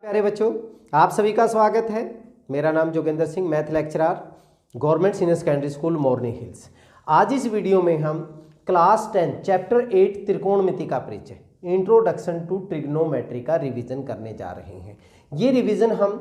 प्यारे बच्चों, आप सभी का स्वागत है। मेरा नाम Jogendra Singh, math lecturer, government senior secondary school Morni Hills. आज इस वीडियो में हम क्लास 10 चैप्टर 8 त्रिकोणमिति का परिचय, इंट्रोडक्शन टू ट्रिग्नोमेट्री का रिवीजन करने जा रहे हैं। ये रिवीजन हम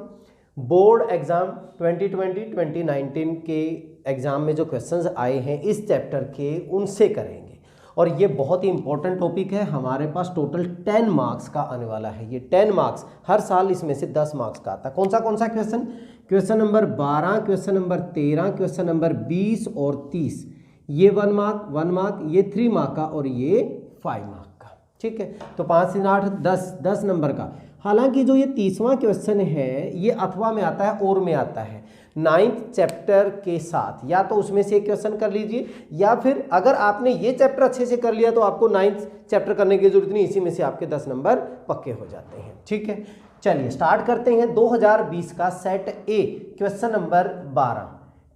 बोर्ड एग्जाम 2020-2019 के एग्जाम में जो क्वेश्चंस आए हैं इस चैप्टर के उनसे करेंगे। और ये बहुत ही इंपॉर्टेंट टॉपिक है। हमारे पास टोटल 10 मार्क्स का आने वाला है। ये 10 मार्क्स, हर साल इसमें से 10 मार्क्स का आता है। कौन सा question? Question number 12, question number 13, question number 20 और 30। ये 1 मार्क, ये 3 मार्क का और ये 5 मार्क का। ठीक है, तो 5 से 8 10 नंबर का। हालांकि जो ये 30वां क्वेश्चन है ये अथवा में आता है और में आता है 9th चैप्टर के साथ। या तो उसमें से एक क्वेश्चन कर लीजिए, या फिर अगर आपने ये चैप्टर अच्छे से कर लिया तो आपको 9th चैप्टर करने की जरूरत नहीं, इसी में से आपके 10 नंबर पक्के हो जाते हैं। ठीक है, चलिए स्टार्ट करते हैं। 2020 का set A question number 12,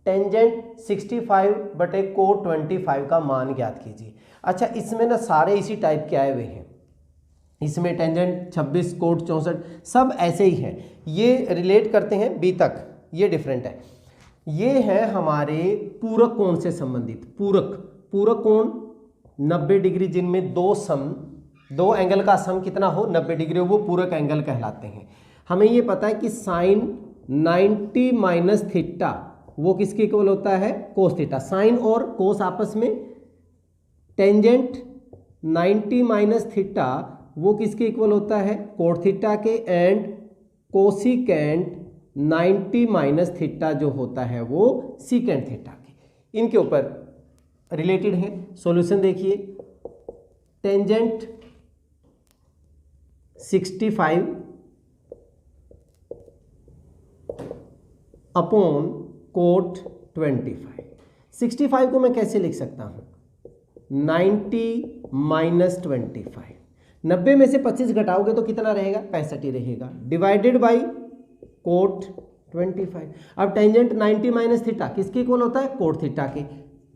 tangent 65/कोट 25 का मान ज्ञात कीजिए। अच्छा, इसमें ना सारे इसी टाइप के आए हुए हैं। इसमें टेंजेंट 26, कोट 64 सब ऐसे ही हैं। ये रिलेट करते हैं बी तक, ये डिफरेंट है। ये है हमारे पूरक कोण से संबंधित। पूरक कोण 90 डिग्री, जिनमें दो एंगल का सम कितना हो 90 डिग्री, वो पूरक एंगल कहलाते हैं। हमें ये पता है कि साइन 90 माइनस थीटा वो किसके इक्वल होता है? Cos theta. साइन और कोस आपस में, टेंजेंट 90 माइनस थीटा वो किसके इक्वल होता है? कोट थीटा के। एंड कोसिकेंट 90 माइनस थीटा जो होता है वो सीकेंट थीटा के। इनके ऊपर रिलेटेड है। सॉल्यूशन देखिए, टेंजेंट 65 अपॉन कोट 25। 65 को मैं कैसे लिख सकता हूं? 90 माइनस 25। 90 में से 25 घटाओगे तो कितना रहेगा? 65 ही रहेगा, डिवाइडेड बाई कोट 25। अब टेंजेंट 90 माइनस थीटा किसके इक्वल होता है? कोट थीटा के।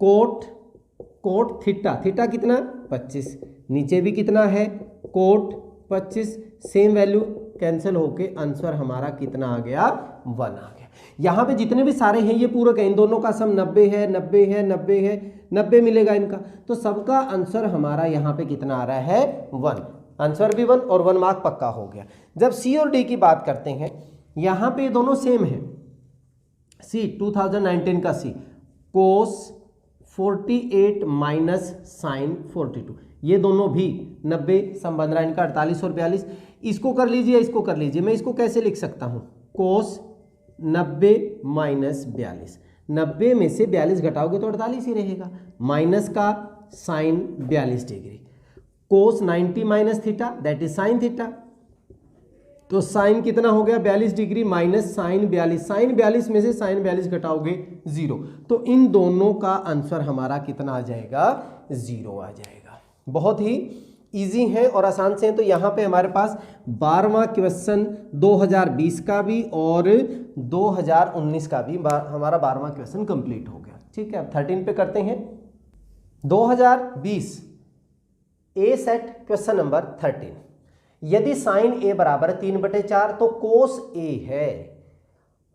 कोट थीटा कितना? 25। नीचे भी कितना है? कोट 25। सेम वैल्यू कैंसिल होके आंसर हमारा कितना आ गया? 1 आ गया। यहाँ पे जितने भी सारे हैं ये पूरक है, इन दोनों का सम 90 है, 90 है, 90 है, 90 मिलेगा इनका, तो सबका आंसर हमारा यहाँ पे कितना आ रहा है? 1। आंसर भी 1 और 1 मार्क पक्का हो गया। जब सी और डी की बात करते हैं, यहाँ पे ये दोनों सेम है। सी 2019 का सी कोस 48 माइनस साइन 42, ये दोनों भी 90 सम बन रहा है इनका 48 और 42। इसको कर लीजिए, इसको कर लीजिए। मैं इसको कैसे लिख सकता हूँ? कोस 90 माइनस 42। 90 में से 42 घटाओगे तो 48 ही रहेगा, माइनस का sine 42 degree. Cos 90 minus theta that is sine theta, तो साइन कितना हो गया? 42 डिग्री माइनस साइन 42। साइन 42 में से साइन 42 घटाओगे 0, तो इन दोनों का आंसर हमारा कितना आ जाएगा? 0 आ जाएगा। बहुत ही इजी है और आसान से है। तो यहाँ पे हमारे पास 12वां क्वेश्चन 2020 का भी और 2019 का भी हमारा 12वां क्वेश्चन कंप्लीट हो गया। ठीक है, अब 13 पे करते हैं। 2020 ए सेट क्वेश्चन नंबर 13, यदि साइन ए बराबर 3/4 तो कोस ए है।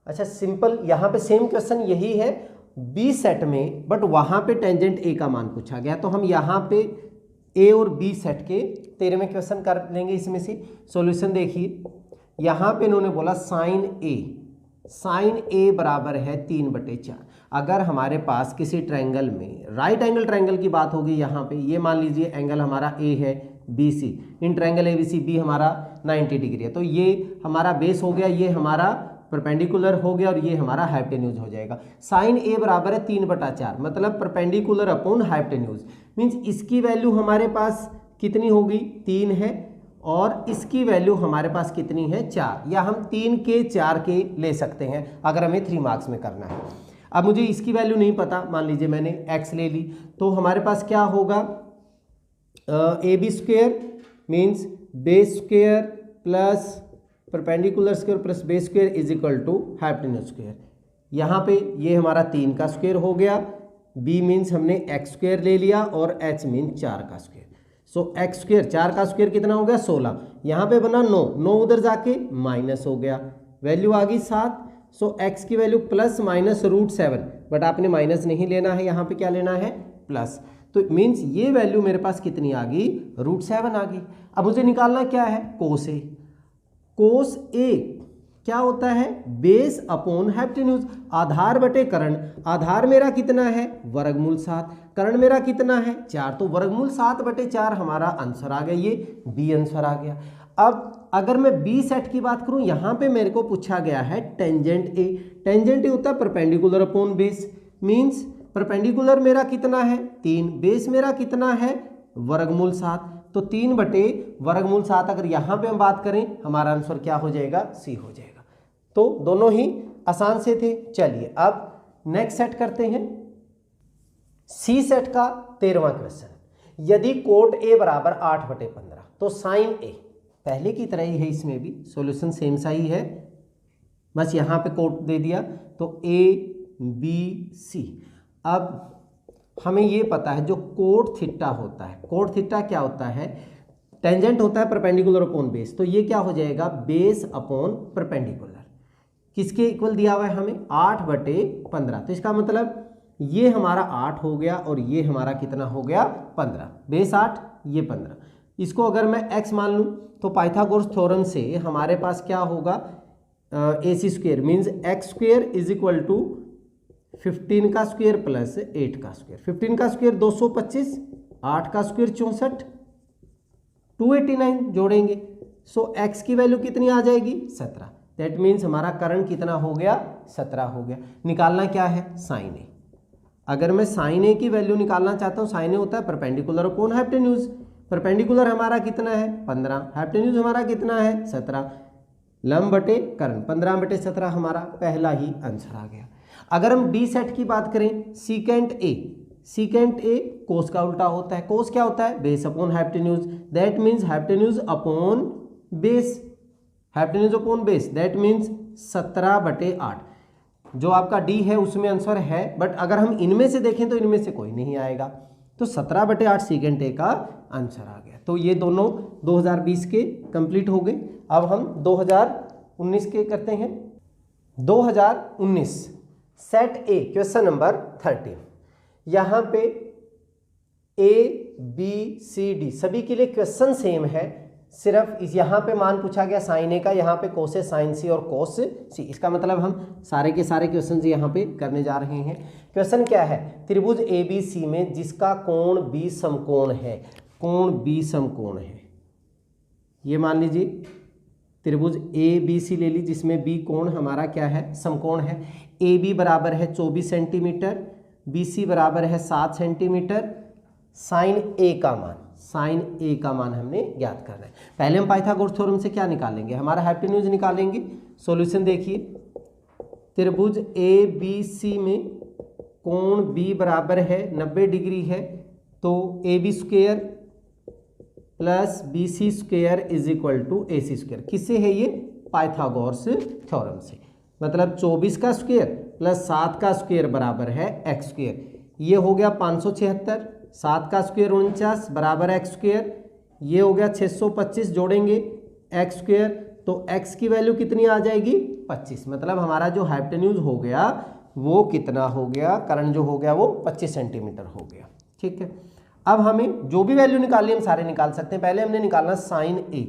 अच्छा, सिंपल, यहां पे सेम क्वेश्चन यही है बी सेट में, बट वहां पे टेंजेंट ए का मान पूछा गया, तो हम यहां पे ए और बी सेट के 13वें क्वेश्चन कर लेंगे। इसमें से सॉल्यूशन देखिए, यहां पे इन्होंने बोला साइन ए बराबर है 3/4। अगर हमारे पास किसी ट्रायंगल में राइट एंगल ट्रायंगल की बात होगी, यहाँ पे ये मान लीजिए एंगल हमारा ए है BC, in triangle ABC B हमारा 90 डिग्री है, तो ये हमारा बेस हो गया, ये हमारा परपेंडिकुलर हो गया और ये हमारा हाइपोटेन्यूज हो जाएगा। साइन ए बराबर है 3/4, मतलब परपेंडिकुलर अपॉन हाइपोटेन्यूज, मीन्स इसकी वैल्यू हमारे पास कितनी होगी? 3 है, और इसकी वैल्यू हमारे पास कितनी है? 4, या हम 3 के 4 के ले सकते हैं अगर हमें 3 मार्क्स में करना है। अब मुझे इसकी वैल्यू नहीं पता, मान लीजिए मैंने x ले ली, तो हमारे पास क्या होगा? AB square means base square plus perpendicular square plus base square is equal to hypotenuse square. यहाँ पे ये हमारा 3 का स्क्वेयर हो गया, B मीन्स हमने x स्क्वेयर ले लिया और h मीन्स 4 का स्क्वेयर। सो एक्स स्क्वेयर, 4 का स्क्वेयर कितना हो गया 16, यहाँ पे बना 9, 9 उधर जाके माइनस हो गया, वैल्यू आ गई 7। सो एक्स की वैल्यू प्लस माइनस √7, बट आपने माइनस नहीं लेना है, यहाँ पे क्या लेना है प्लस। तो मीन्स ये वैल्यू मेरे पास कितनी आ गई √7 आ गई। अब मुझे निकालना क्या है कोस ए। कोस ए क्या होता है बेस अपॉन हाइपोटेन्यूज, आधार बटे कर्ण। आधार मेरा कितना है वर्गमूल 7, कर्ण मेरा कितना है 4, तो वर्गमूल 7 बटे 4 हमारा आंसर आ गया, ये बी आंसर आ गया। अब अगर मैं बी सेट की बात करूं, यहां पे मेरे को पूछा गया है टेंजेंट ए। टेंजेंट ए होता है perpendicular upon base, means perpendicular मेरा कितना है 3, बेस मेरा कितना है वर्गमूल 7, तो 3 बटे वर्गमूल 7 अगर यहां पे हम बात करें हमारा आंसर क्या हो जाएगा सी हो जाएगा। तो दोनों ही आसान से थे। चलिए अब नेक्स्ट सेट करते हैं, सी सेट का 13वां क्वेश्चन। यदि कोट ए बराबर 8/15 तो साइन ए, पहले की तरह ही है इसमें भी सॉल्यूशन सेम सा ही है, बस यहाँ पे कोट दे दिया तो ए बी सी। अब हमें ये पता है जो कोट थीटा होता है, कोट थीटा क्या होता है टेंजेंट होता है परपेंडिकुलर अपॉन बेस, तो ये क्या हो जाएगा बेस अपॉन परपेंडिकुलर। किसके इक्वल दिया हुआ है हमें 8/15, तो इसका मतलब ये हमारा 8 हो गया और ये हमारा कितना हो गया 15, बेस 8 ये 15। इसको अगर मैं x मान लूँ तो पाइथागोरस थ्योरम से हमारे पास क्या होगा AC square means x square is equal to 15 का स्क्वेयर प्लस 8 का स्क्वेयर। 15 का स्क्वेयर 225, 8 का स्क्वेयर 64, 289 जोड़ेंगे, सो x की वैल्यू कितनी आ जाएगी 17। दैट मीन्स हमारा कर्ण कितना हो गया 17 हो गया। निकालना क्या है साइन ए। अगर मैं साइन ए की वैल्यू निकालना चाहता हूँ, साइन ए होता है परपेंडिकुलर अपॉन हाइपोटेन्यूज, परपेंडिकुलर हमारा कितना है 15, हाइपोटेन्यूज हमारा कितना है 17, लंब बटे कर्ण 15/17 हमारा पहला ही आंसर आ गया। अगर हम डी सेट की बात करें सीकेंट ए, सीकेंट ए कोस का उल्टा होता है। कोस क्या होता है base upon hypotenuse, that means hypotenuse upon base, hypotenuse upon base that means 17/8। जो आपका डी है उसमें आंसर है, बट अगर हम इनमें से देखें तो इनमें से कोई नहीं आएगा, तो 17/8 सीकेंट ए का आंसर आ गया। तो ये दोनों 2020 के कंप्लीट हो गए। अब हम 2019 के करते हैं। 2019 सेट ए क्वेश्चन नंबर 13। यहाँ पे ए बी सी डी सभी के लिए क्वेश्चन सेम है, सिर्फ इस यहाँ पे मान पूछा गया साइन ए का, यहाँ पे कोस साइन सी और कोस सी। इसका मतलब हम सारे के सारे क्वेश्चन यहाँ पे करने जा रहे हैं। क्वेश्चन क्या है त्रिभुज ए बी सी में जिसका कोण बी समकोण है, कोण बी समकोण है। ये मान लीजिए त्रिभुज ए बी सी ले ली जिसमें बी कोण हमारा क्या है समकोण है। ए बी बराबर है 24 सेंटीमीटर, बी सी बराबर है 7 सेंटीमीटर। साइन ए का मान, साइन ए का मान हमने ज्ञात करना है। पहले हम पाइथागोरस थ्योरम से क्या निकालेंगे हमारा हाइपोटेन्यूज निकालेंगे। सॉल्यूशन देखिए त्रिभुज ए बी सी में कोण बी बराबर है 90 डिग्री है, तो A B square plus B C square is equal to A C square. किससे है ये पाइथागोरस थ्योरम से, मतलब 24 का स्क्वेयर प्लस 7 का स्क्वेयर बराबर है एक्स स्क्वेयर। ये हो गया 576, 7 का स्क्वेयर 49 बराबर एक्स स्क्वेयर, ये हो गया 625 जोड़ेंगे एक्स स्क्वेयर, तो एक्स की वैल्यू कितनी आ जाएगी 25। मतलब हमारा जो हाइपोटेन्यूज हो गया वो कितना हो गया, कर्ण जो हो गया वो 25 सेंटीमीटर हो गया। ठीक है, अब हमें जो भी वैल्यू निकालनी हम सारे निकाल सकते हैं। पहले हमने निकालना साइन ए।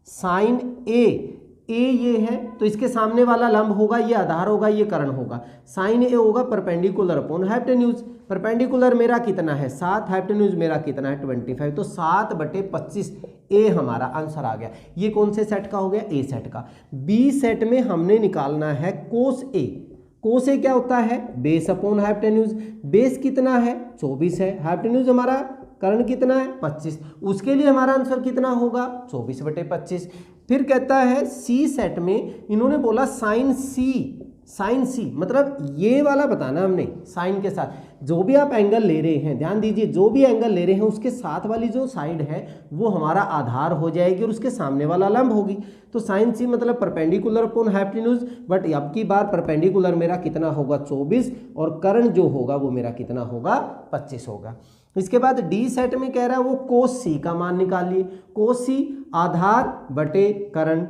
साइन ए ये है तो इसके सामने वाला लंब होगा, ये आधार होगा, ये कर्ण होगा। साइन ए होगा परपेंडिकुलर अपॉन हाइपोटेन्यूज। परपेंडिकुलर मेरा कितना है 7, हाइपोटेन्यूज मेरा कितना है 25, तो 7/25 ए हमारा आंसर आ गया। ये कौन से सेट का हो गया ए सेट का। बी सेट में हमने निकालना है कोस ए। कोस ए क्या होता है बेस अपॉन हाइपोटेन्यूज, बेस कितना है 24 है, हाइपोटेन्यूज हमारा कर्ण कितना है 25, उसके लिए हमारा आंसर कितना होगा 24/25। फिर कहता है सी सेट में इन्होंने बोला साइन सी, साइन सी मतलब ये वाला बताना हमने साइन के साथ जो भी आप एंगल ले रहे हैं, ध्यान दीजिए जो भी एंगल ले रहे हैं उसके साथ वाली जो साइड है वो हमारा आधार हो जाएगी और उसके सामने वाला लंब होगी। तो साइन सी मतलब परपेंडिकुलर अपॉन हाइपोटेन्यूज, बट अब की बार परपेंडिकुलर मेरा कितना होगा 24 और कर्ण जो होगा वो मेरा कितना होगा 25 होगा। इसके बाद डी सेट में कह रहा है वो कोस सी का मान निकालिए। कोस सी आधार बटे कर्ण,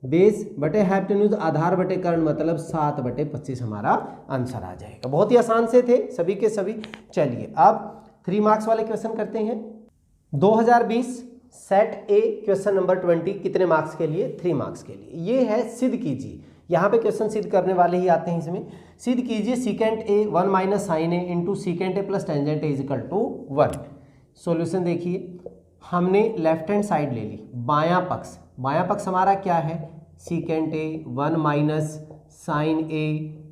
बेस बटे हाइपोटेन्यूज, आधार बटे कर्ण मतलब 7/25 हमारा आंसर आ जाएगा। बहुत ही आसान से थे सभी के सभी। चलिए अब 3 मार्क्स वाले क्वेश्चन करते हैं। 2020 सेट ए क्वेश्चन नंबर 20 कितने मार्क्स के लिए? 3 मार्क्स के लिए। ये है सिद्ध कीजिए, यहाँ पे क्वेश्चन सिद्ध करने वाले ही आते हैं इसमें। सिद्ध कीजिए secant A 1 minus sine A into secant A plus tangent A is equal to 1। Solution देखिए, हमने लेफ्ट हैंड साइड ले ली, बायां पक्ष, बायां पक्ष हमारा क्या है? Secant A 1 minus sine A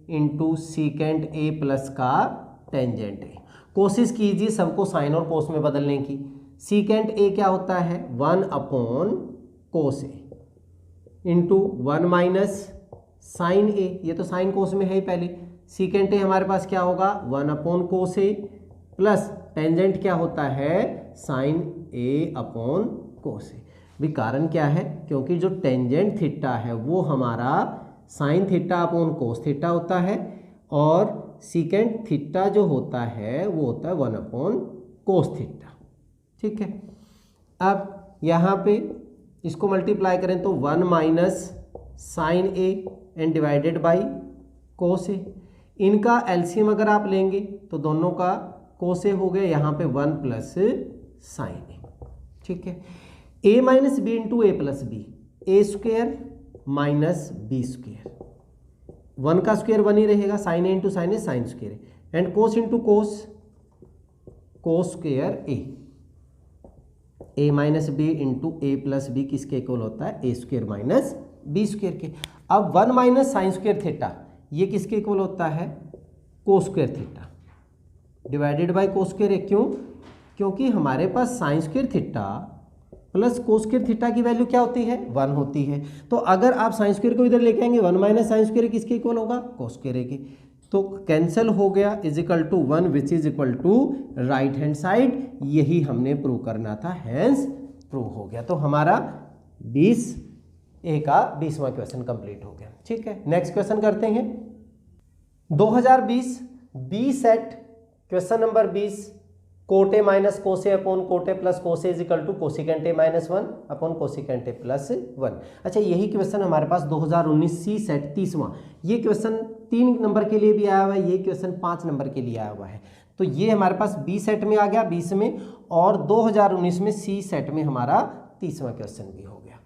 into secant A plus का टेंजेंट ए। कोशिश कीजिए सबको साइन और कोस में बदलने की। सीकेंट ए क्या होता है? 1 अपॉन कोस ए इंटू 1 माइनस साइन ए, ये तो साइन कोस में है ही पहले। सीकेंट ए हमारे पास क्या होगा? 1 upon cos A plus tangent क्या होता है? साइन ए अपॉन कोस ए। भी कारण क्या है? क्योंकि जो टेंजेंट थीटा है वो हमारा sign theta upon cos theta होता है और सीकेंट थीटा जो होता है वो होता है 1 अपॉन कोस थीटा। ठीक है, अब यहाँ पे इसको मल्टीप्लाई करें तो 1 minus sine A and divided by cos A. इनका एलसीएम अगर आप लेंगे तो दोनों का कोस ए हो गया, यहाँ पे 1 प्लस साइन ए। ठीक है, A minus B into A plus B, A square minus B square, 1 का स्क्वेयर 1 ही रहेगा, sine A into sine A sine square and cos into cos, cos square A minus B into A plus B किसके equal होता है? A square minus B square के। अब 1 minus sine square theta ये किसके equal होता है? Cos square theta divided by cos square A. क्यों? क्योंकि हमारे पास sine square theta plus cos square theta की वैल्यू क्या होती है? 1 होती है। तो अगर आप साइन स्क्वेयर को इधर लेके आएंगे 1 माइनस साइन स्क्वेयर किसके इक्वल होगा? कोस स्क्वेयर के। तो कैंसिल हो गया, is equal to 1 which is equal to right hand side. यही हमने प्रूव करना था, हैंस प्रूव हो गया। तो हमारा 20 ए का 20वां क्वेश्चन कंप्लीट हो गया। ठीक है, नेक्स्ट क्वेश्चन करते हैं। 2020 B set question number 20 cot A minus cos A upon cot A plus cos A is equal to cosecant A minus 1 upon cosecant A plus 1। अच्छा, यही क्वेश्चन हमारे पास 2019 सी सेट 30वां, ये क्वेश्चन 3 नंबर के लिए भी आया हुआ है, ये क्वेश्चन 5 नंबर के लिए आया हुआ है। तो ये हमारे पास बी सेट में आ गया 20 में, और 2019 में सी सेट में हमारा 30वां क्वेश्चन भी हो गया।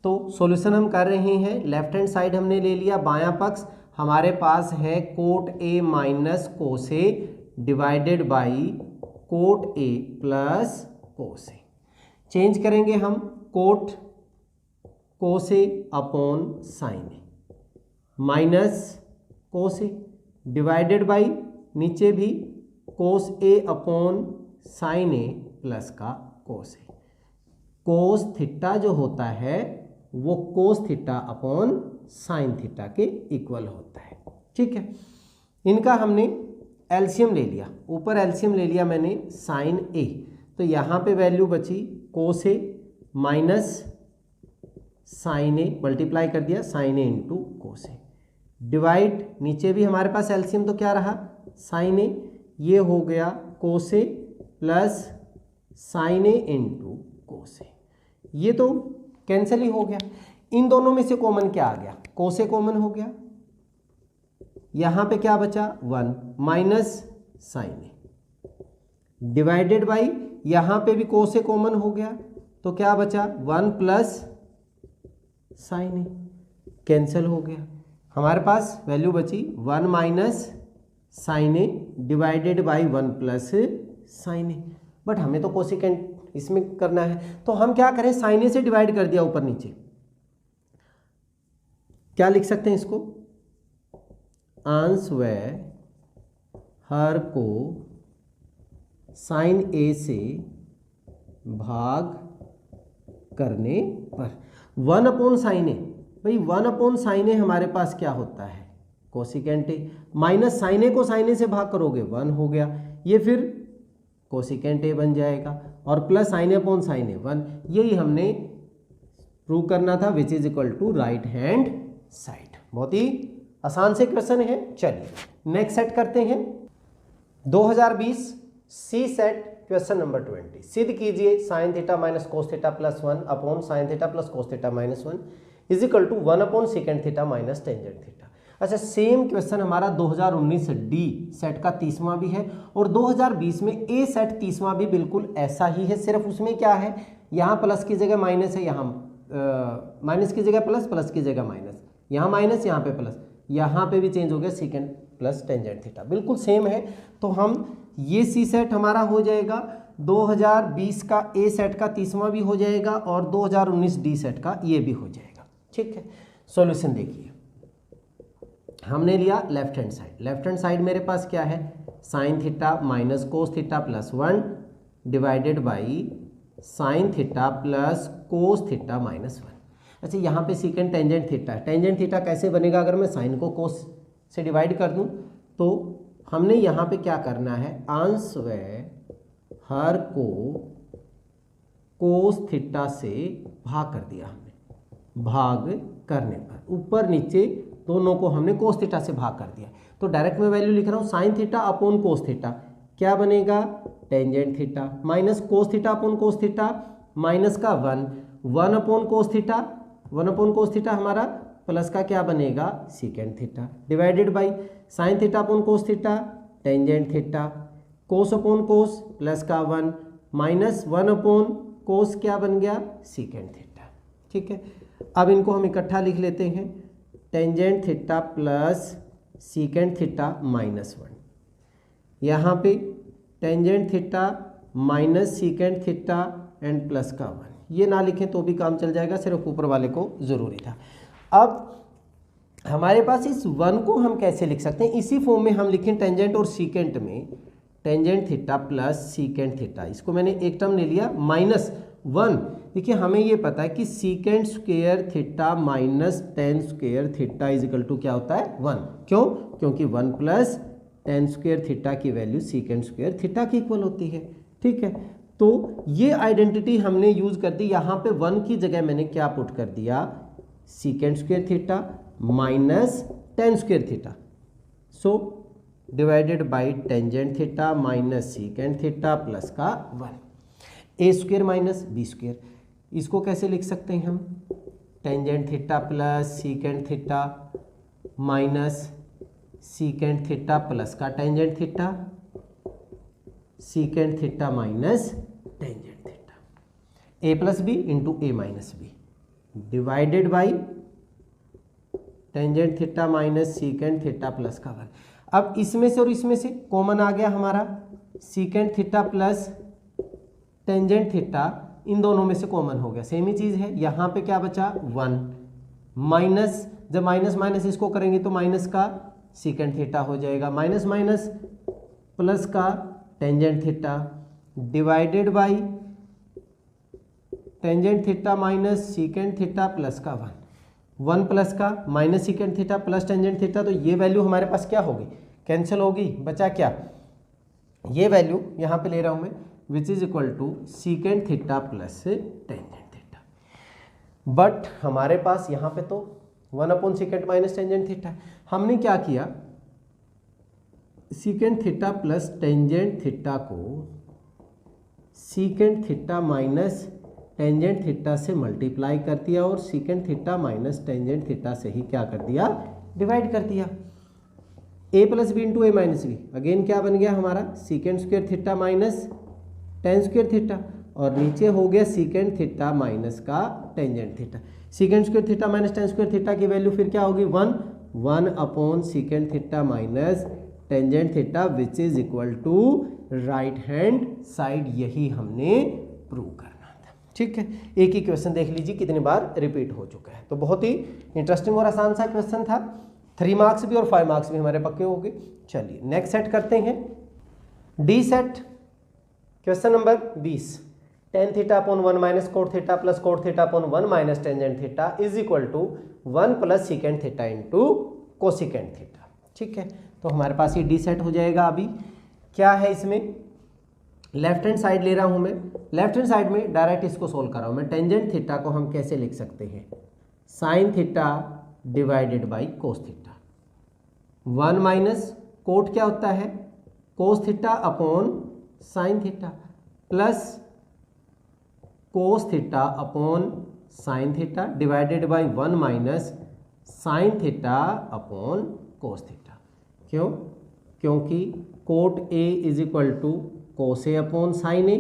तो सॉल्यूशन हम कर रहे हैं, लेफ्ट हैंड साइड हमने ले लिया, बायां पक्ष हमारे पास है cot A minus cos A divided by cot A plus cos A. Change करेंगे हम, cot cos A upon sine A minus cos A divided by नीचे भी cos A upon sine A plus का कोस ए। कोस थीटा जो होता है वो cos theta upon sine theta के इक्वल होता है। ठीक है, इनका हमने एलसीएम ले लिया, ऊपर एलसीएम ले लिया मैंने साइन ए, तो यहाँ पे वैल्यू बची कोस A minus sine A, multiply कर दिया sign A into cos A, divide नीचे भी हमारे पास एलसीएम तो क्या रहा साइन ए, ये हो गया कोस A plus sine A into cos A. ये तो कैंसिल ही हो गया। इन दोनों में से कॉमन क्या आ गया? कोस ए कॉमन हो गया, यहाँ पे क्या बचा 1 minus sine A divided by यहाँ पे भी कोस ए कॉमन हो गया, तो क्या बचा 1 प्लस साइन ए, कैंसिल हो गया। हमारे पास वैल्यू बची 1 minus sine A divided by 1 plus sine A. But हमें तो कोसिकेंट इसमें करना है, तो हम क्या करें, साइन ए से डिवाइड कर दिया ऊपर नीचे। क्या लिख सकते हैं इसको? अंश व हर को साइन ए से भाग करने पर 1 अपॉन साइन ए, भाई 1 अपॉन साइन ए हमारे पास क्या होता है cosecant A, minus sine A को साइन ए से भाग करोगे 1 हो गया, ये फिर कोसिकेंट ए बन जाएगा, और plus sine A upon sine A 1। यही हमने प्रूव करना था, which is equal to right hand side. बहुत ही आसान से क्वेश्चन है। चलिए नेक्स्ट सेट करते हैं। 2020 सी सेट क्वेश्चन नंबर 20 सिद्ध कीजिए sine theta minus cos theta plus 1 upon sine theta plus cos theta minus 1 is equal to 1 upon secant theta minus tangent theta. अच्छा, सेम क्वेश्चन हमारा 2019 डी सेट का 30वां भी है और 2020 में ए सेट 30वां भी बिल्कुल ऐसा ही है। सिर्फ उसमें क्या है, यहाँ प्लस की जगह माइनस है, यहाँ माइनस की जगह प्लस, प्लस की जगह माइनस, यहाँ माइनस यहाँ पे प्लस, यहाँ पे भी चेंज हो गया सेकेंड प्लस टेंजेंट थीटा, बिल्कुल सेम है। तो हम ये सी सेट हमारा हो जाएगा 2020 का ए सेट का 30वां भी हो जाएगा और 2019 डी सेट का ये भी हो जाएगा। ठीक है, सॉल्यूशन देखिए, हमने लिया left hand side. Left hand side मेरे पास क्या है, sign theta minus cos theta plus 1 divided by sign theta plus cos theta minus 1। अच्छा, यहाँ पे सीकेंड टेंजेंट थीटा है। टेंजेंट थीटा कैसे बनेगा, अगर मैं साइन को कोस से डिवाइड कर दूं तो हमने यहाँ पे क्या करना है, अंश व हर को कोस थीटा से भाग कर दिया हमने। भाग करने पर ऊपर नीचे दोनों को हमने कोस थीटा से भाग कर दिया। तो डायरेक्ट मैं वैल्यू लिख रहा हूँ sign theta upon cos theta, क्या बनेगा tangent theta, minus cos theta upon cos theta minus का 1 upon cos theta, 1 upon cos theta हमारा प्लस का क्या बनेगा secant theta divided by sign theta upon cos theta tangent theta, cos upon cos plus का 1 minus 1 upon कोस क्या बन गया secant theta. ठीक है, अब इनको हम इकट्ठा लिख लेते हैं, tangent theta plus secant theta minus 1, यहाँ पे tangent theta minus secant theta and plus का 1, ये ना लिखें तो भी काम चल जाएगा, सिर्फ ऊपर वाले को ज़रूरी था। अब हमारे पास इस 1 को हम कैसे लिख सकते हैं, इसी फॉर्म में हम लिखें टेंजेंट और सीकेंट में tangent theta plus secant theta, इसको मैंने एक टर्म ले लिया माइनस 1। देखिए हमें ये पता है कि secant square theta minus tan square theta is equal to क्या होता है 1। क्यों, क्योंकि 1 प्लस टेन स्क्वायर थीटा की वैल्यू सीकेंट स्क्वायर थीटा की इक्वल होती है। ठीक है, तो ये आइडेंटिटी हमने यूज कर दी, यहाँ पे 1 की जगह मैंने क्या पुट कर दिया secant square theta minus tan square theta, so divided by tangent theta minus secant theta plus का 1, A square minus B square, इसको कैसे लिख सकते हैं हम, tangent theta plus secant theta minus secant theta plus का tangent theta, secant theta minus tangent theta, A plus B into A minus B divided by tangent theta minus secant theta plus का 1। अब इसमें से और इसमें से common आ गया हमारा secant theta plus tangent theta, इन दोनों में से कॉमन हो गया, सेम ही चीज़ है। यहाँ पे क्या बचा 1 माइनस, जब माइनस माइनस इसको करेंगे तो माइनस का सीकेंट थीटा हो जाएगा, माइनस माइनस प्लस का tangent theta divided by tangent theta minus secant theta plus का 1 प्लस का minus secant theta plus tangent theta, तो ये वैल्यू हमारे पास क्या होगी कैंसिल होगी, बचा क्या ये वैल्यू यहाँ पे ले रहा हूँ मैं which is equal to secant theta plus tangent theta. But हमारे पास यहाँ पे तो 1 upon secant minus tangent theta है। हमने क्या किया, secant theta plus tangent theta को secant theta minus tangent theta से मल्टीप्लाई कर दिया और secant theta minus tangent theta से ही क्या कर दिया डिवाइड कर दिया। A plus B into A minus B, again क्या बन गया हमारा secant square theta minus tan square theta, और नीचे हो गया सीकेंट थीटा माइनस का tangent theta. Secant square theta minus tan square theta की वैल्यू फिर क्या होगी 1 upon secant theta minus tangent theta which is equal to right hand side, यही हमने प्रूव करना था। ठीक है, एक ही क्वेश्चन देख लीजिए कितनी बार रिपीट हो चुका है, तो बहुत ही इंटरेस्टिंग और आसान सा क्वेश्चन था। 3 मार्क्स भी और 5 मार्क्स भी हमारे पक्के हो गए। चलिए नेक्स्ट सेट करते हैं, D set question number 20, tan theta upon 1 minus cot theta plus cot theta upon 1 minus tangent theta is equal to 1 plus secant theta into cosecant theta. ठीक है, तो हमारे पास ये डी सेट हो जाएगा। अभी क्या है इसमें, लेफ्ट हैंड साइड ले रहा हूं मैं, लेफ्ट हैंड साइड में डायरेक्ट इसको सोल्व कर रहा हूं मैं। टेंजेंट थीटा को हम कैसे लिख सकते हैं, sine theta divided by cos theta, 1 minus cot क्या होता है cos theta upon sine theta plus cos theta upon sine theta divided by 1 minus sine theta upon cos theta. क्यों? क्योंकि cot A is equal to cos A upon sine A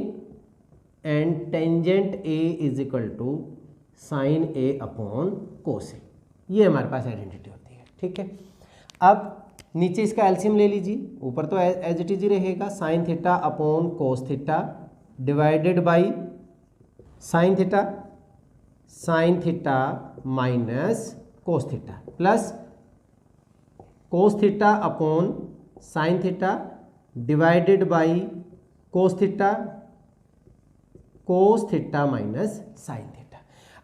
and tangent A is equal to sine A upon cos A. ये हमारे पास identity होती है। ठीक है, अब नीचे इसका एलसीएम ले लीजिए, ऊपर तो एज इट इज रहेगा sign theta upon cos theta divided by sign theta minus cos theta plus cos theta upon sine theta divided by cos theta minus sine theta.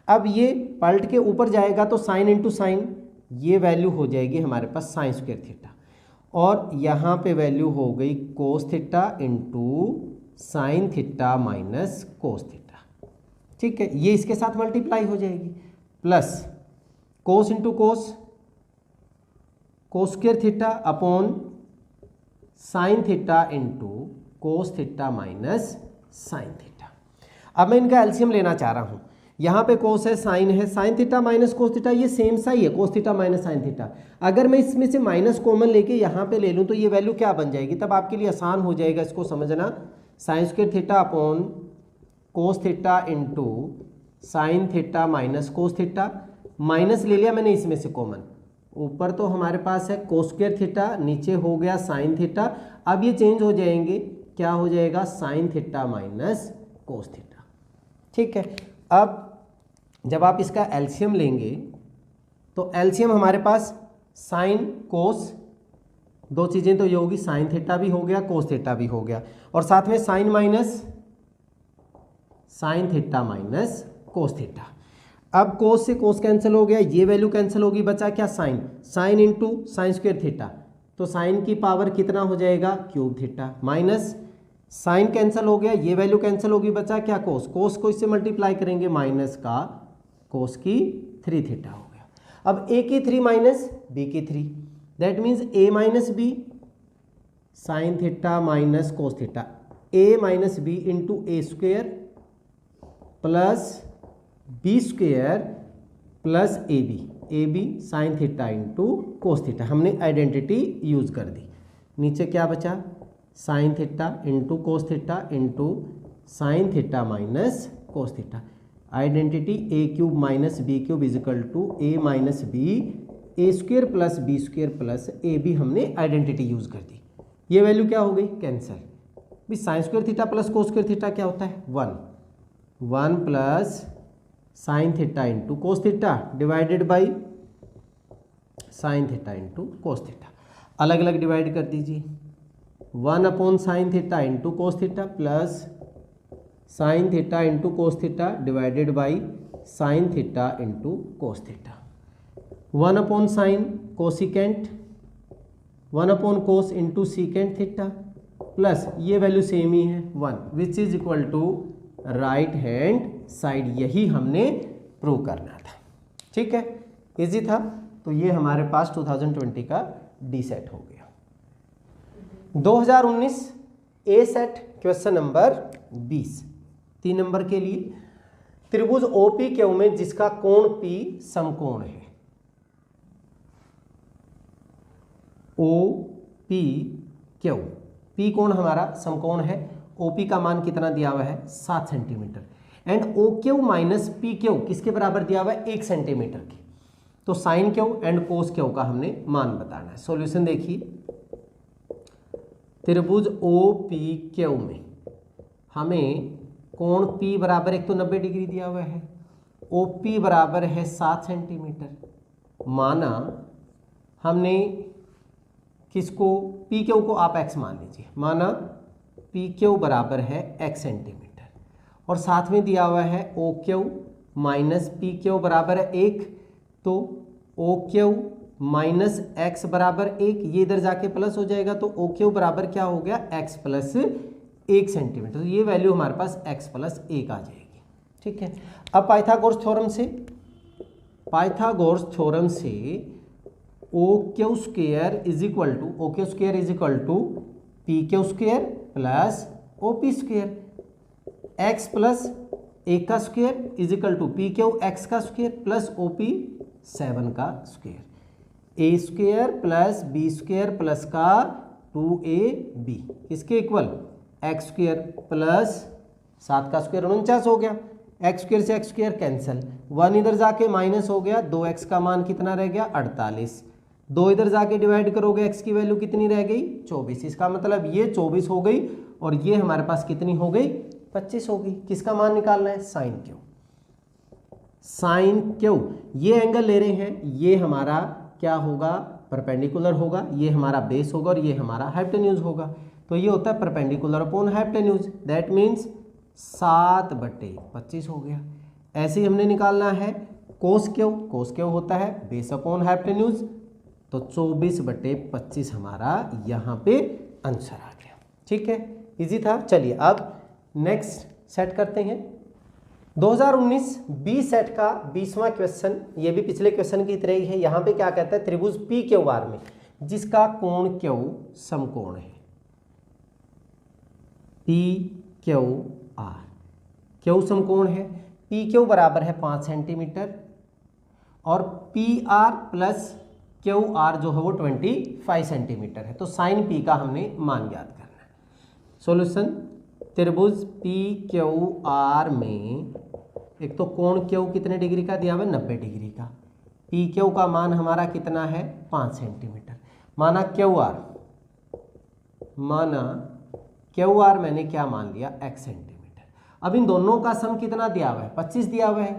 अब ये पलट के ऊपर जाएगा तो साइन इंटू साइन, ये value हो जाएगी हमारे पास साइन स्क्वायर थीटा, और यहाँ पे वैल्यू हो गई कोस theta into sine theta minus cos theta. ठीक है, ये इसके साथ मल्टीप्लाई हो जाएगी प्लस कोस इंटू कोस square theta upon sine theta into cos theta minus sine theta. अब मैं इनका एलसीएम लेना चाह रहा हूँ। यहाँ पे कोस है, sign theta minus cos theta, ये सेम सा ही है, cos theta minus sine theta. अगर मैं इसमें से माइनस कॉमन लेके यहाँ पे ले लूँ तो ये वैल्यू क्या बन जाएगी, तब आपके लिए आसान हो जाएगा इसको समझना। Sign square theta upon cos theta into sine theta minus cos theta, minus ले लिया मैंने इसमें से कॉमन, ऊपर तो हमारे पास है कोस स्क्वायर थीटा, नीचे हो गया साइन थीटा। अब ये चेंज हो जाएंगे, क्या हो जाएगा sign theta minus cos theta. ठीक है, अब जब आप इसका एलसीएम लेंगे तो एलसीएम हमारे पास साइन कोस, दो चीज़ें तो ये होगी, साइन थीटा भी हो गया कोस थीटा भी हो गया, और साथ में sine minus sine theta minus cos theta. अब कोस से कोस कैंसिल हो गया, ये वैल्यू कैंसिल होगी, बचा क्या sine into sine square theta, तो साइन की पावर कितना हो जाएगा cube theta, minus sine cancel हो गया, ये वैल्यू कैंसिल होगी, बचा क्या कोस को इससे मल्टीप्लाई करेंगे, माइनस का कोस की 3 थीटा हो गया। अब ए की 3 माइनस बी की 3, that means A minus B sine theta minus cos theta, A minus B into A square plus B square plus A B sine theta into cos theta. हमने identity use कर दी। नीचे क्या बचा, sine theta into cos theta into sine theta minus cos theta. Identity A cube minus B cube is equal to A minus B A square plus B square plus A B, हमने identity use कर दी। ये value क्या हो गई cancel, भी sign square theta plus cos square theta क्या होता है 1 plus sine theta into cos theta divided by sign theta into cos theta. अलग अलग डिवाइड कर दीजिए, 1 upon sine theta into cos theta plus sine theta into cos theta divided by sign theta into cos theta. 1 upon sign cosecant, 1 upon cos into secant theta plus ये value same ही है 1, which is equal to right hand side. यही हमने prove करना था। ठीक है, easy था। तो ये हमारे पास 2020 का डी सेट हो गया। 2019 ए सेट क्वेश्चन नंबर 20, 3 नंबर के लिए, त्रिभुज ओपी क्यू में जिसका कोण पी समकोण है, ओ पी क्यू, पी कोण हमारा समकोण है, ओपी का मान कितना दिया हुआ है 7 centimetre, and O Q minus P Q किसके बराबर दिया हुआ है 1 सेंटीमीटर की। तो sine Q and cos Q का हमने मान बताना है। सॉल्यूशन देखिए, त्रिभुज ओ पी क्यू में हमें कोण पी बराबर, एक तो 90 डिग्री दिया हुआ है, ओ पी बराबर है 7 सेंटीमीटर। माना हमने किसको, पी क्यू को आप एक्स मान लीजिए, माना पी क्यू बराबर है x सेंटीमीटर, और साथ में दिया हुआ है O Q minus P Q बराबर है 1, तो ओ क्यू माइनस एक्स बराबर 1, ये इधर जाके प्लस हो जाएगा, तो ओ क्यू बराबर क्या हो गया x प्लस 1 सेंटीमीटर। तो ये वैल्यू हमारे पास x प्लस 1 आ जाएगी। ठीक है, अब पाइथागोरस थ्योरम से O Q square is equal to P Q square plus OP square, x plus 1 का square is equal to PQ x का स्क्वायर प्लस OP 7 का square, A square plus B square plus का 2AB इसके equal x square plus 7 का square 49 हो गया, x square से x square cancel, 1 इधर जाके माइनस हो गया, 2x का मान कितना रह गया 48, 2 इधर जाके डिवाइड करोगे x की वैल्यू कितनी रह गई 24, इसका मतलब ये 24 हो गई और ये हमारे पास कितनी हो गई 25 हो गई। किसका मान निकालना है साइन क्यू, साइन क्यू ये एंगल ले रहे हैं, ये हमारा क्या होगा परपेंडिकुलर होगा, ये हमारा बेस होगा और ये हमारा हाइपोटेन्यूज होगा, तो ये होता है perpendicular upon hypotenuse, that means 7/25 हो गया। ऐसे ही हमने निकालना है कोस क्यू, कोस क्यू होता है बेस अपॉन हाइपोटेन्यूज, तो 24/25 हमारा यहाँ पे आंसर आ गया। ठीक है, इजी था। चलिए अब नेक्स्ट सेट करते हैं 2019 बी सेट का 20वां क्वेश्चन, ये भी पिछले क्वेश्चन की तरह ही है। यहाँ पे क्या कहता है त्रिभुज पी क्यू आर में जिसका कोण क्यू समकोण है, पी क्यू आर, क्यू समकोण है, पी क्यू बराबर है 5 सेंटीमीटर और P R plus Q are जो है वो 25 सेंटीमीटर है, तो साइन पी का हमने मान याद करना है। सॉल्यूशन त्रिभुज पी क्यू आर में एक तो कोण क्यू कितने डिग्री का दिया हुआ है 90 डिग्री का, पी क्यू का मान हमारा कितना है 5 सेंटीमीटर, माना क्यू आर मैंने क्या मान लिया x सेंटीमीटर। अब इन दोनों का सम कितना दिया हुआ है 25 दिया हुआ है,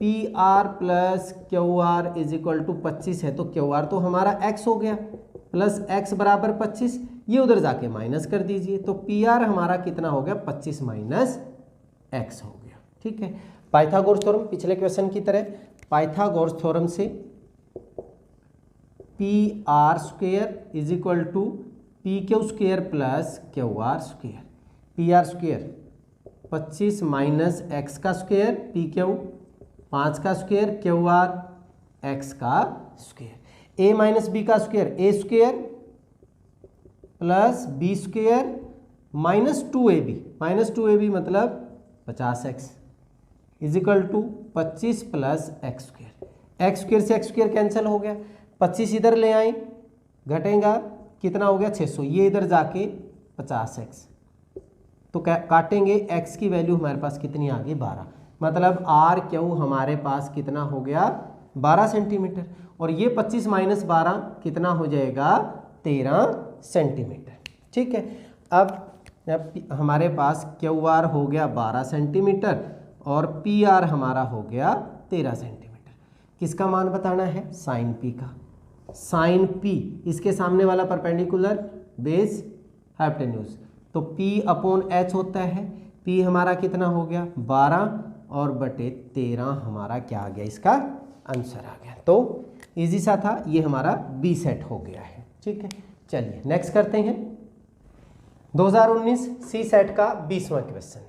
P R plus Q R is equal to 25 है, तो क्यू आर तो हमारा x हो गया प्लस x बराबर 25, ये उधर जाके माइनस कर दीजिए, तो पी आर हमारा कितना हो गया 25 माइनस x हो गया। ठीक है, पाइथागोरस थ्योरम पिछले क्वेश्चन की तरह, पाइथागोरस थ्योरम से P R square is equal to P Q square plus Q R square, P R square 25 minus X का स्क्वेयर, पी क्यू 5 का स्क्वेयर, क्यू आर एक्स का स्क्वेयर, ए माइनस बी का square A square plus B square minus 2ab मतलब 50x is equal to 25 plus X square, X square से X square cancel हो गया, 25 इधर ले आए घटेगा कितना हो गया 600, ये इधर जाके 50x, तो काटेंगे x की वैल्यू हमारे पास कितनी आ गई 12, मतलब आर क्यू हमारे पास कितना हो गया 12 सेंटीमीटर, और ये 25 माइनस 12 कितना हो जाएगा 13 सेंटीमीटर। ठीक है, अब हमारे पास क्यू आर हो गया 12 सेंटीमीटर और पी आर हमारा हो गया 13 सेंटीमीटर। किसका मान बताना है साइन पी का, साइन पी इसके सामने वाला परपेंडिकुलर बेस हाइपोटेन्यूज, तो P अपॉन H होता है, P हमारा कितना हो गया 12 और बटे 13 हमारा क्या आ गया इसका आंसर आ गया। तो इजी सा था, ये हमारा बी सेट हो गया है। ठीक है, चलिए नेक्स्ट करते हैं 2019 सी सेट का 20वां क्वेश्चन।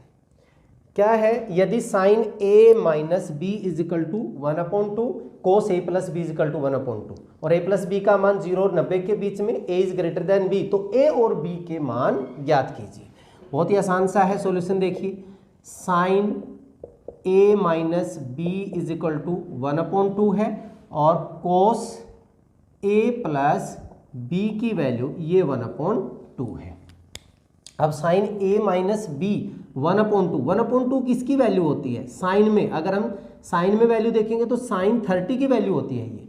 क्या है, यदि sine a minus B is equal to 1/2 cos a plus B is equal to 1/2 और a प्लस बी का मान 0 और 90 के बीच में a is greater than b, तो a और b के मान ज्ञात कीजिए। बहुत ही आसान सा है सॉल्यूशन, देखिए sine a minus B is equal to 1/2 है और कोस a प्लस b की वैल्यू ये 1/2 है। अब साइन a माइनस बी 1/2 किसकी वैल्यू होती है साइन में, अगर हम साइन में वैल्यू देखेंगे तो साइन 30 की वैल्यू होती है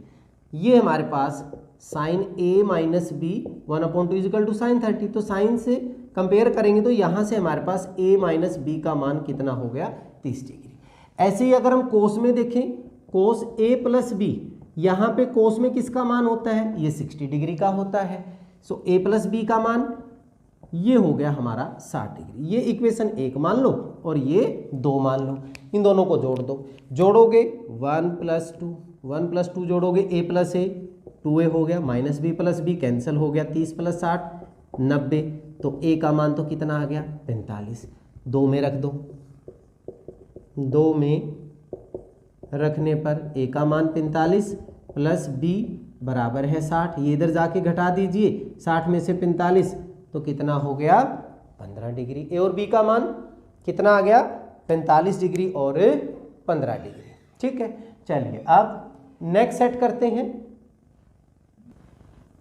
ये हमारे पास sine a minus B 1/2 is equal to sine 30, तो साइन से कंपेयर करेंगे तो यहाँ से हमारे पास a माइनस बी का मान कितना हो गया 30 डिग्री। ऐसे ही अगर हम कोस में देखें, कोस a प्लस बी, यहाँ पे कोस में किसका मान होता है ये 60 डिग्री का होता है, सो a प्लस बी का मान ये हो गया हमारा 60 डिग्री। ये इक्वेशन 1 मान लो और ये 2 मान लो, इन दोनों को जोड़ दो, जोड़ोगे 1 + 2 जोड़ोगे a प्लस a 2a हो गया, minus b plus b cancel हो गया, 30 + 60 90, तो a का मान तो कितना आ गया 45, 2 में रख दो, 2 में रखने पर a का मान 45 प्लस b बराबर है 60, ये इधर जाके घटा दीजिए, 60 में से 45 तो कितना हो गया 15 डिग्री। ए और बी का मान कितना आ गया 45 डिग्री और 15 डिग्री। ठीक है, चलिए अब नेक्स्ट सेट करते हैं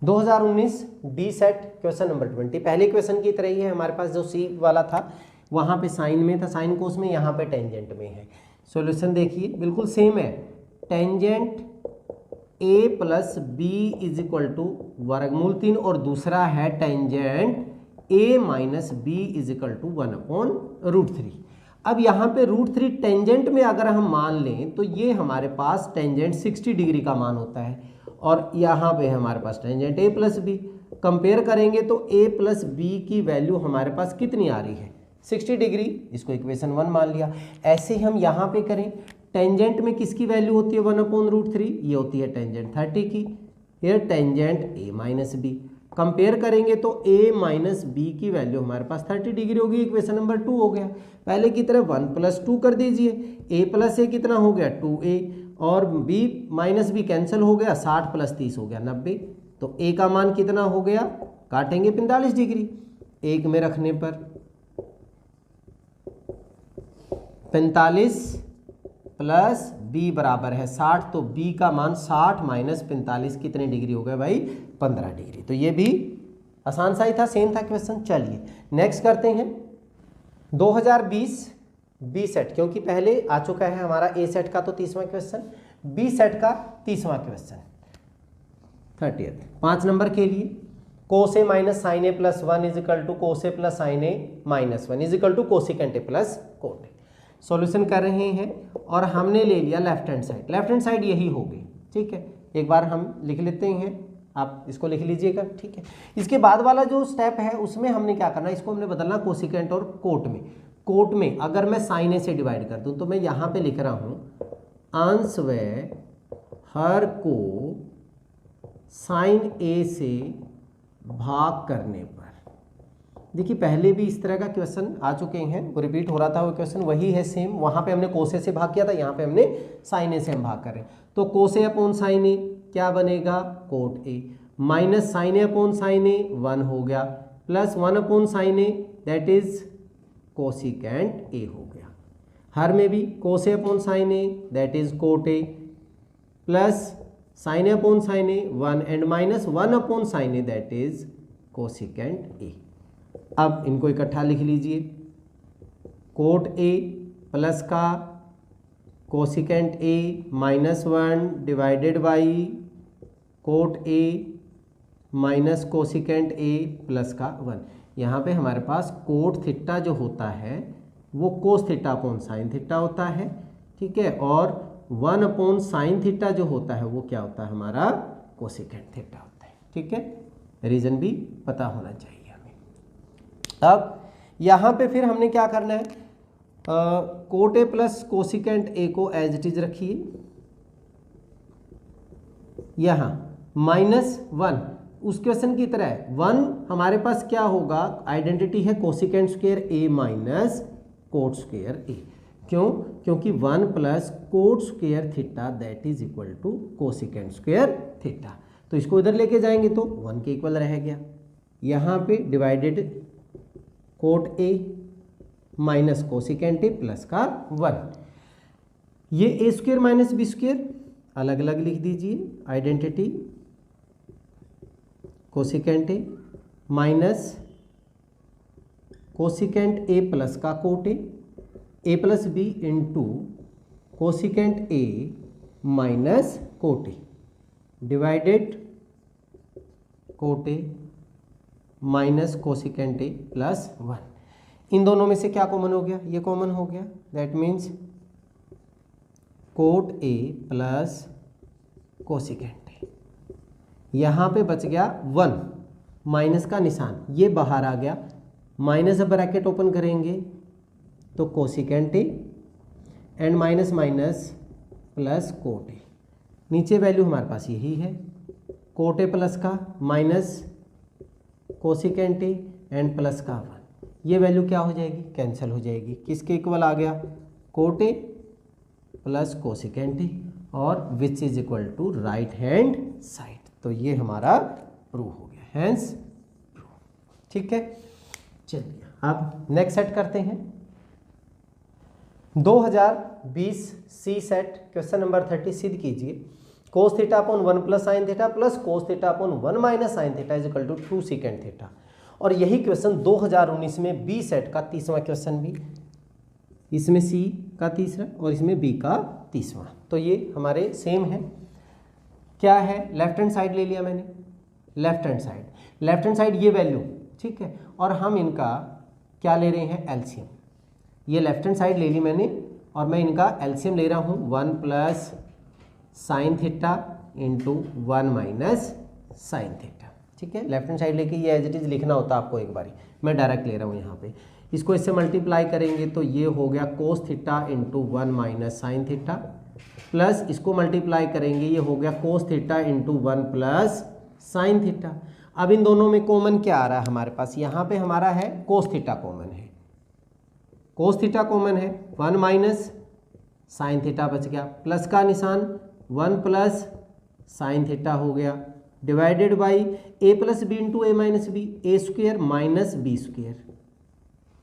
2019 डी सेट क्वेश्चन नंबर 20। पहले क्वेश्चन की तरह ही है हमारे पास, जो सी वाला था वहाँ पे साइन में था, साइन कोस में, यहाँ पे टेंजेंट में है। सॉल्यूशन देखिए बिल्कुल सेम है, tangent A plus B is equal to वर्गमूल 3 और दूसरा है tangent A minus B is equal to 1/√3। अब यहाँ पे √3 टेंजेंट में अगर हम मान लें तो ये हमारे पास टेंजेंट 60 डिग्री का मान होता है, और यहाँ पे हमारे पास tangent A plus B. Compare करेंगे तो ए प्लस बी की वैल्यू हमारे पास कितनी आ रही है 60 डिग्री, इसको इक्वेशन 1 मान लिया। ऐसे हम यहाँ पे करें, टेंजेंट में किसकी वैल्यू होती है 1/√3, ये होती है टेंजेंट 30 की, ये tangent A minus B. Compare करेंगे तो a माइनस बी की वैल्यू हमारे पास 30 डिग्री होगी, इक्वेशन नंबर 2 हो गया। पहले की तरह 1 + 2 कर दीजिए, a + a कितना हो गया 2a, और b माइनस बी कैंसिल हो गया, 60 + 30 हो गया 90। तो a का मान कितना हो गया, काटेंगे 45 डिग्री, 1 में रखने पर 45 प्लस b बराबर है 60, तो b का मान 60 माइनस 45 कितने डिग्री हो गए भाई 15 डिग्री। तो ये भी आसान सा ही था, सेम था क्वेश्चन। चलिए नेक्स्ट करते हैं 2020 बी सेट, क्योंकि पहले आ चुका है हमारा ए सेट का तो 30वां क्वेश्चन, बी सेट का 30वां क्वेश्चन 30th 5 नंबर के लिए। Cos A minus sine A plus 1 is equal to cos A plus sine A minus 1 is equal to cosecant A plus cot A. Solution कर रहे हैं और हमने ले लिया left hand side, left hand side यही होगी। ठीक है, एक बार हम लिख लेते हैं, आप इसको लिख लीजिएगा। ठीक है, इसके बाद वाला जो स्टेप है उसमें हमने क्या करना है, इसको हमने बदलना कोसिकेंट और कोट में। कोट में अगर मैं साइन ए से डिवाइड कर दूं तो मैं यहाँ पे लिख रहा हूँ अंश व हर को साइन ए से भाग करने पर। देखिए पहले भी इस तरह का क्वेश्चन आ चुके हैं, वो रिपीट हो रहा था, वो क्वेश्चन वही है सेम। वहाँ पे हमने कोसे से भाग किया था, यहाँ पे हमने साइन ए से हम भाग कर रहे हैं। तो कोसे अपॉन साइन ए क्या बनेगा cot A, minus sine A upon sine A 1 हो गया, plus 1 upon sine A that is cosecant A हो गया। हर में भी cos upon sine A that is cot A, plus sine A upon sine A 1 and minus 1 upon sine A that is cosecant A. अब इनको इकट्ठा लिख लीजिए, कोट ए प्लस का cosecant A minus 1 divided by cot A minus cosecant A plus का 1। यहाँ पे हमारे पास कोट थीटा जो होता है वो cos theta upon sine theta होता है। ठीक है, और 1 अपॉन साइन थीटा जो होता है वो क्या होता है हमारा कोसिकेंट थीटा होता है। ठीक है, रीजन भी पता होना चाहिए हमें। अब यहाँ पे फिर हमने क्या करना है, कोट ए प्लस कोसिकेंट ए को एज इट इज रखिए, यहाँ -1 उस क्वेश्चन की तरह 1 हमारे पास क्या होगा, आइडेंटिटी है cosecant square A minus cot square A. क्यों, क्योंकि 1 plus cot square theta that is equal to cosecant square theta. तो इसको इधर लेके जाएंगे तो 1 के इक्वल रह गया। यहाँ पे divided cot A minus cosecant A plus का 1, ये A square minus B square अलग अलग लिख दीजिए, identity cosecant A minus cosecant A plus का cot A plus B into cosecant A minus cot A divided cot A minus cosecant A plus 1। इन दोनों में से क्या कॉमन हो गया, ये कॉमन हो गया, that means coat A plus cosecant ए। यहाँ पे बच गया 1, माइनस का निशान ये बाहर आ गया, माइनस ब्रैकेट ओपन करेंगे तो cosecant A and minus minus plus cot ए। नीचे वैल्यू हमारे पास यही है, कोट ए प्लस का minus cosecant A and plus का 1। ये वैल्यू क्या हो जाएगी, कैंसिल हो जाएगी। किसके इक्वल आ गया, cot A plus cosecant A और which is equal to right hand side. तो ये हमारा प्रूफ हो गया, हैंस प्रूफ। ठीक है, चलिए अब नेक्स्ट सेट करते हैं 2020 सी सेट क्वेश्चन नंबर 30 सिद्ध कीजिए cos theta upon 1 plus sine theta plus cos theta upon 1 minus sine theta is equal to 2 secant theta. और यही क्वेश्चन 2019 में बी सेट का तीसरा क्वेश्चन भी, इसमें सी का तीसरा और इसमें बी का तीसरा, तो ये हमारे सेम है। क्या है, लेफ्ट हैंड साइड ले लिया मैंने, लेफ्ट हैंड साइड ये वैल्यू, ठीक है, और हम इनका क्या ले रहे हैं, एलसीएम। ये लेफ्ट हैंड साइड ले ली मैंने और मैं इनका एलसीएम ले रहा हूँ 1 plus sine theta into 1 minus sine theta, ठीक है। लेफ्ट हैंड साइड लेके ये एज इट इज लिखना होता है आपको एक बारी, मैं डायरेक्ट ले रहा हूँ यहाँ पे। इसको इससे मल्टीप्लाई करेंगे तो ये हो गया कोस theta into 1 minus sine theta, plus इसको मल्टीप्लाई करेंगे ये हो गया कोस theta into 1 plus sine theta. अब इन दोनों में कॉमन क्या आ रहा है हमारे पास, यहाँ पे हमारा है कोस थीटा कॉमन है, कोस थीटा कॉमन है, 1 माइनस साइन थीटा बच गया, प्लस का निशान 1 प्लस साइन थीटा हो गया, divided by A plus B into A minus B, A square minus B square,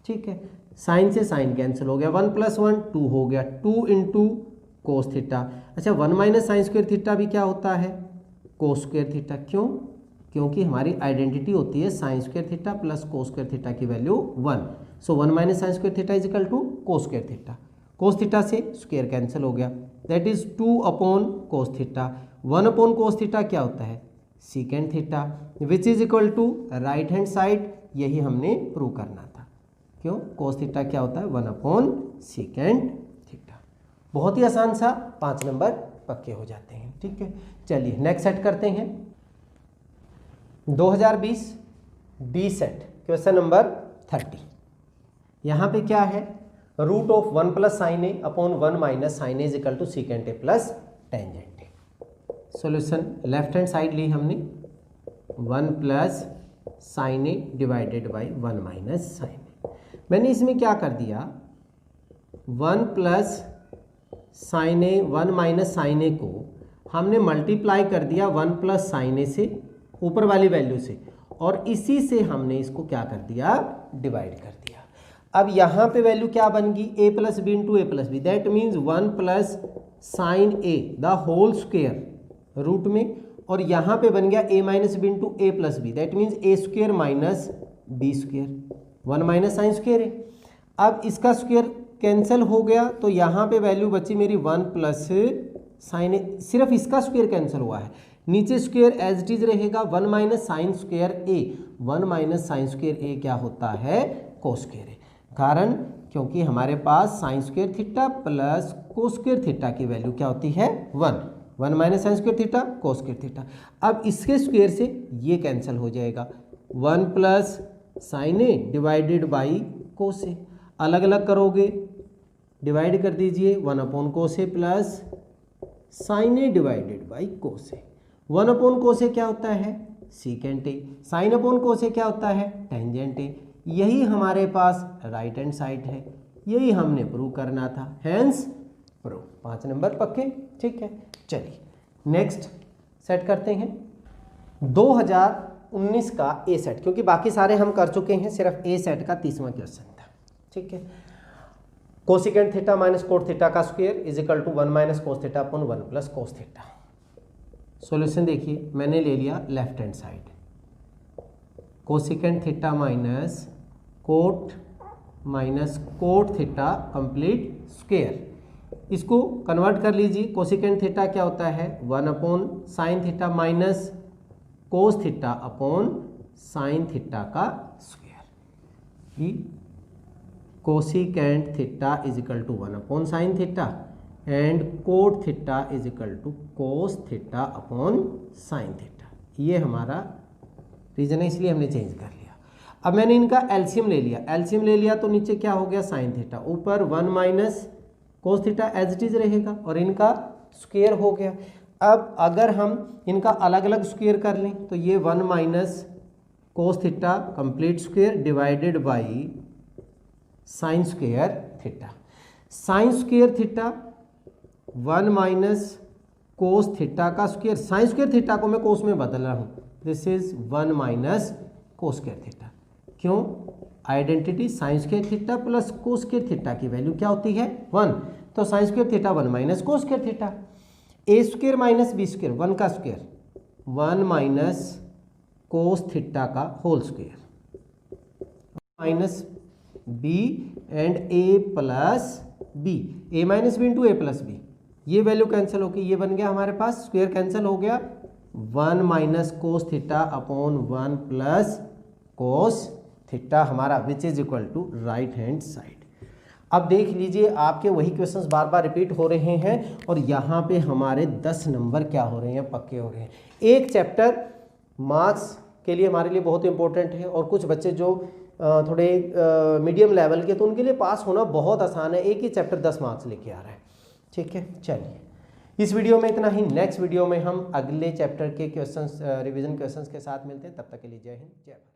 ठीक है। साइन से साइन कैंसिल हो गया, 1 प्लस 1 2 हो गया, 2 इंटू कोस थीटा। अच्छा 1 माइनस साइन स्क्वेयर थीटा भी क्या होता है, कोस स्क्वेयर थीटा। क्यों, क्योंकि हमारी आइडेंटिटी होती है sine square theta plus cos square theta की value 1। So 1 minus sine square theta is equal to cos square theta. Cos theta से स्क्वेयर कैंसिल हो गया, that is 2 upon cos theta. 1 upon cos theta क्या होता है, secant theta, which is equal to right hand side, यही हमने prove करना था। क्यों, कोस थीटा क्या होता है 1 अपॉन सीकेंड थीटा। बहुत ही आसान सा 5 नंबर पक्के हो जाते हैं, ठीक है। चलिए नेक्स्ट सेट करते हैं 2020 डी सेट क्वेश्चन नंबर 30। यहाँ पे क्या है, root of 1 plus sine A upon 1 minus sine A is equal to secant A plus tangent A. Solution left hand side ली हमने 1 plus sine A divided by 1 minus sine A. मैंने इसमें क्या कर दिया, 1 plus sine A 1 minus sine A को हमने multiply कर दिया 1 प्लस साइन ए से, ऊपर वाली वैल्यू से, और इसी से हमने इसको क्या कर दिया, डिवाइड कर दिया। अब यहाँ पे वैल्यू क्या बन गई, A plus B into A plus B, that means 1 plus sine A the whole square root में, और यहाँ पे बन गया A minus B into A plus B, that means A square minus B square, 1 minus sine square है। अब इसका square cancel हो गया तो यहाँ पे वैल्यू बची मेरी 1 प्लस साइन ए, सिर्फ इसका स्क्वेयर कैंसिल हुआ है, नीचे स्क्वेयर एज इट इज रहेगा 1 minus sine square A, 1 minus sine square A क्या होता है, कोस स्क्वेयर है। कारण क्योंकि हमारे पास sine square theta plus cos square theta की वैल्यू क्या होती है 1 minus sine square theta cos square theta. अब इसके स्क्वेयर से ये कैंसिल हो जाएगा, 1 plus sine A divided by cos A, अलग अलग करोगे डिवाइड कर दीजिए 1 upon cos A plus sine A divided by cos A. 1 upon cos A क्या होता है, secant A, sine upon cos A क्या होता है, टेंजेंट ए। यही हमारे पास राइट हैंड साइड है, यही हमने प्रूव करना था, हैंस प्रूव। 5 नंबर पक्के, ठीक है। चलिए नेक्स्ट सेट करते हैं 2019 का ए सेट, क्योंकि बाकी सारे हम कर चुके हैं, सिर्फ ए सेट का तीसरा क्वेश्चन था, ठीक है। Cosecant theta minus cot theta का square is equal to 1 minus cos theta upon 1 plus cos theta. Solution देखिए, मैंने ले लिया left hand side, cosecant theta minus cot theta complete square. इसको कन्वर्ट कर लीजिए, कोसिकेंट थीटा क्या होता है 1 upon sine theta minus cos theta upon sine theta का square. Cosecant theta is equal to 1 upon sine theta and cot theta is equal to cos theta upon sine theta. ये हमारा reason है, इसलिए हमने change कर लिया। अब मैंने इनका एलसीएम ले लिया तो नीचे क्या हो गया साइन थीटा, ऊपर 1 minus cos theta as it is रहेगा और इनका स्क्वायर हो गया। अब अगर हम इनका अलग अलग स्क्वायर कर लें तो ये 1 minus cos theta complete square divided by sine square theta. Sine square theta 1 minus cos theta का स्क्वायर, साइन स्क्वायर थीटा को मैं कोस में बदल रहा हूँ, this is 1 minus cos square theta. क्यों, identity sine square theta plus cos square theta की value क्या होती है 1, तो sine square theta 1 minus cos square theta, A square minus B square 1 का स्क्वायर 1 माइनस कोस थीटा का whole square minus B and A plus B, A minus B into A plus B, ये value cancel होगी, ये बन गया हमारे पास square cancel हो गया 1 minus cos theta upon 1 plus cos theta हमारा which is equal to right hand side. अब देख लीजिए आपके वही क्वेश्चंस बार बार रिपीट हो रहे हैं और यहाँ पे हमारे 10 नंबर क्या हो रहे हैं, पक्के हो रहे हैं। एक चैप्टर मार्क्स के लिए हमारे लिए बहुत इंपॉर्टेंट है और कुछ बच्चे जो थोड़े मीडियम लेवल के, तो उनके लिए पास होना बहुत आसान है, एक ही चैप्टर 10 मार्क्स लेके आ रहा है। ठीक है, चलिए इस वीडियो में इतना ही। नेक्स्ट वीडियो में हम अगले चैप्टर के क्वेश्चंस रिवीजन क्वेश्चंस के साथ मिलते हैं। तब तक के लिए जय हिंद, जय भारत।